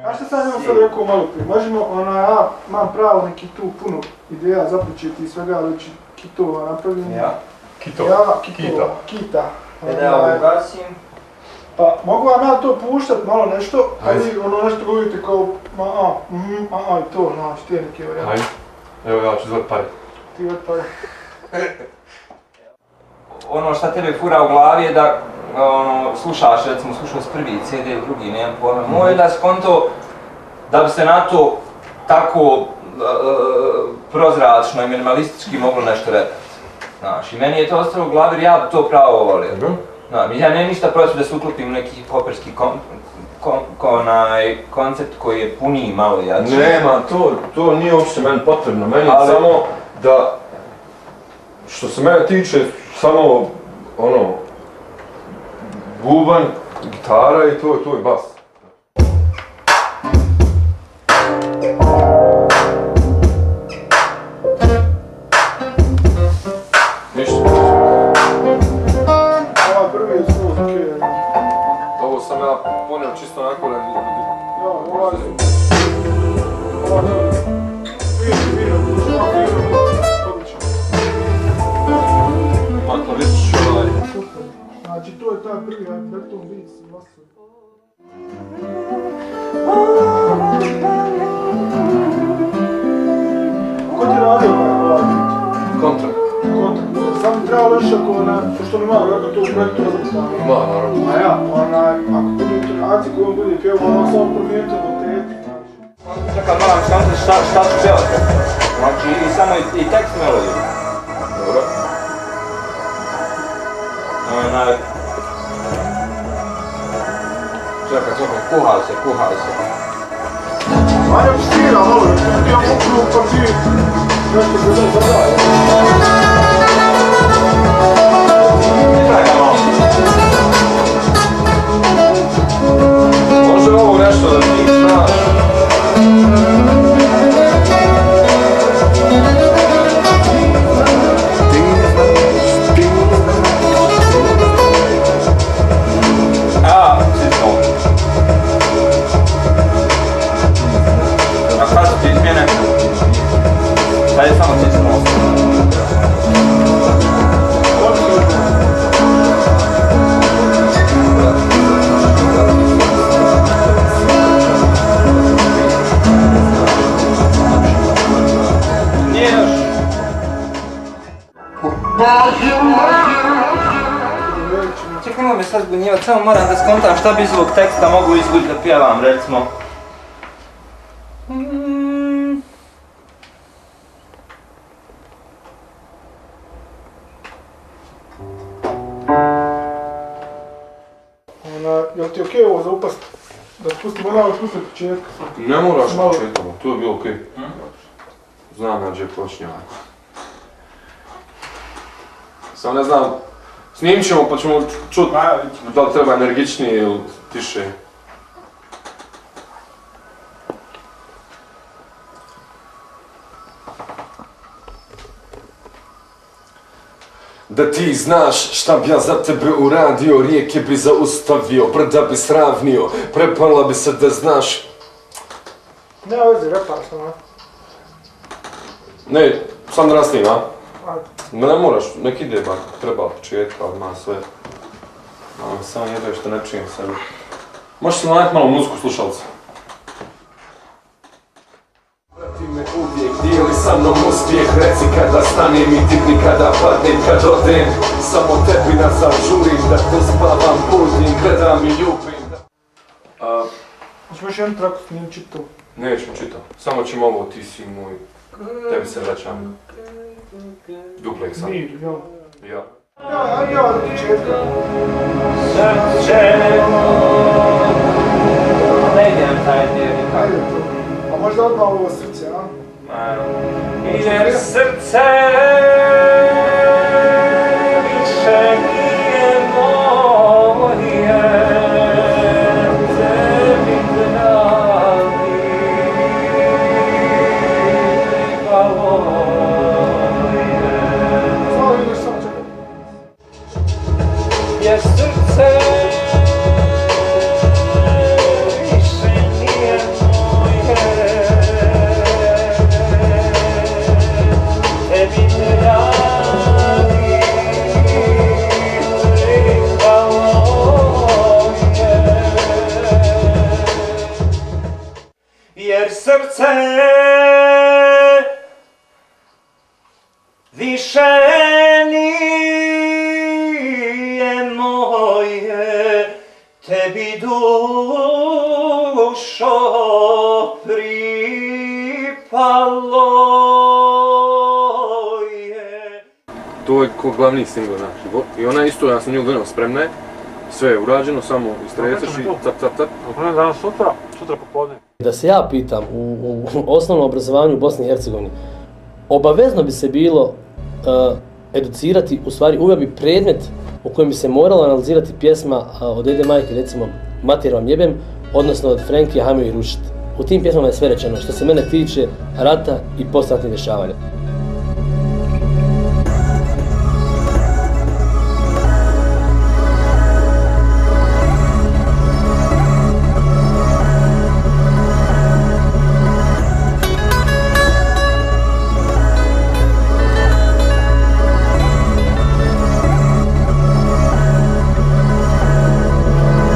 A što sam sad rekao malo prije, možemo, ja imam pravo neki tu puno ideja započeti i svega već kitova napravljeni. Ja. Kita. Da ja ugasim. Pa mogu vam ja to puštat malo nešto, a vi ono nešto govorite kao i to, znaš, ti je neke varijante. Ajde, evo ja ću zvat pare. Ti vat pare. Ono šta tebe fura u glavi je da slušaš, recimo slušaš prvi CD, drugi, nemam pojma. Moj da skonto da bi se na to tako prozračno i minimalistički moglo nešto repati. Znaš, i meni je to ostalo u glavi jer ja bi to pravo volio. Ja nemam ništa protiv da se uklopim u neki hoperski koncept koji je puniji malo jači. Nema, to nije uopšte meni potrebno, meni je samo da, što se mene tiče, samo bubanj, gitara i to je bas. Ništa. Ovaj prvi je skroz okej. Ovo sam ja ponio čisto onako da... Ovaj fino, odlično. Makla vidiš Super. Znači to je taj prvi Beton Beats glasov. Ko ti radio ovaj beat? Kontrakt. Samo bi trebalo još pošto mi malo to u projektu različitano. Ima, naravno. A ja, ako budu intonacije koje on bude pjevao, ono samo promijenite noteti. Čekaj, moram skontrati šta ću pjevati. Znači i samo i tekst melodiju. Dobro. Čekaj, kuhao se. Ajde svira malo, ti ja mogu pa ti nešto se da zadaje. Čekaj malo. Može ovo nešto da ti znaš. Čekaj, nemoj me sad zbunjivati, samo moram da skontam šta bi iz ovog teksta mogu izvući da pjevam, recimo. Jel ti okej ovo za upast? Da spustimo malo spustim od početka? Ne moraš početom, to je bilo okej. Znam ja gdje počinje. Samo ne znam, snimit ćemo pa ćemo čuti da li treba energičnije ili tiše. Da ti znaš šta bi ja za tebe uradio, rijeke bi zaustavio, brda bi sravnio, prepala bi se da znaš. Nema veze, repaš samo. Ne, sam da nasnim, a? Ajde. Ne moraš, nek ide bar, treba početka, ima sve. Samo jedno što ne čujem sebe. Možeš se najet malo muziku slušalca. Prati me uvijek, dijeli sa mnom uspjeh, reci kada stanem i tipni kada padnem, kad odem. Samo tebi nazad žurim, da te spavam, budim, gledam i ljubim. Hoćemo još jednu traku snimit čito? Nećemo čito, samo ćemo ovo, ti si moj, tebi se vraćam. Duplek sam. Mir, jel? Ja. Ja od početka. Srce, ne idem taj dio nikako. Ajde to. A možda odmah ovo srce, a? Jer srce više nije moje, tebi dragi, pripalo je. Samo ideš, samo čekaj. Jer srce više nije srce više nije moje, tebi dušo pripalo je. To je ko glavni single, znači. I ona isto, ja sam nju gledao, spremna je. Sve je urađeno, samo istreseš i cap, cap, cap. Danas sutra popodne. Da se ja pitam, u osnovnom obrazovanju u Bosni i Hercegovini, obavezno bi se bilo educirati, u stvari uveo bi predmet u kojem bi se moralo analizirati pjesma od Ede Majke, recimo Mater vam jebem, odnosno od Frenkija, Hajmo ih rušit. U tim pjesmama je sve rečeno, što se mene tiče rata i poslatnih dešavanja.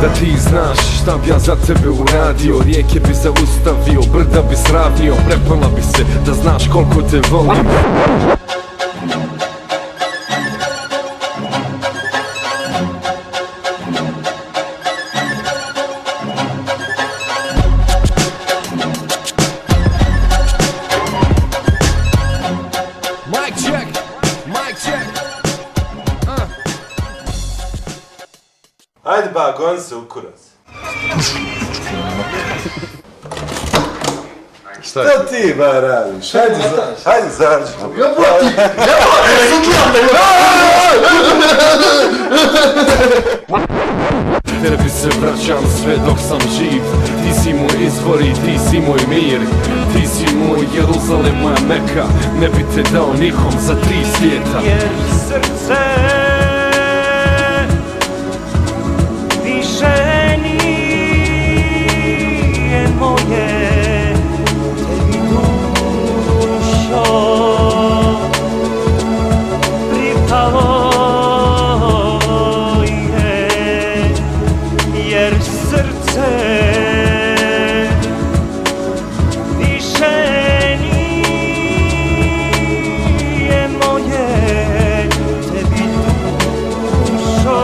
Da ti znaš šta bi ja za tebe uradio, rijeke bi zaustavio, brda bi sravnio, prepala bi se, da znaš koliko te volim. Mic check, mic check. Ajde ba, gon se u kurac. Šta ti ba radiš? Hajde zađi. Tebi se vraćam sve dok sam živ. Ti si moj izvor i ti si moj mir. Ti si moj Jeruzalem, moja Meka. Ne bi te dao nikom za 3 svijeta. Jer srce više nije moje, tebi dušo pripalo je. Jer srce više nije moje, tebi dušo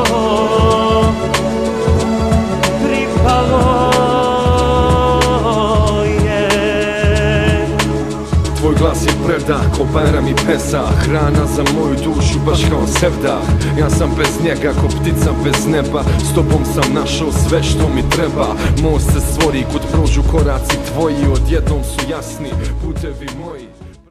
Tvoj glas je predah, ko Bajram i Pesah. Hrana za moju dušu, baš kao sevdah. Ja sam bez njega, ko ptica bez neba. S tobom sam našao sve što mi treba. Most se stvori kud prođu koraci tvoji, odjednom su jasni putevi moji.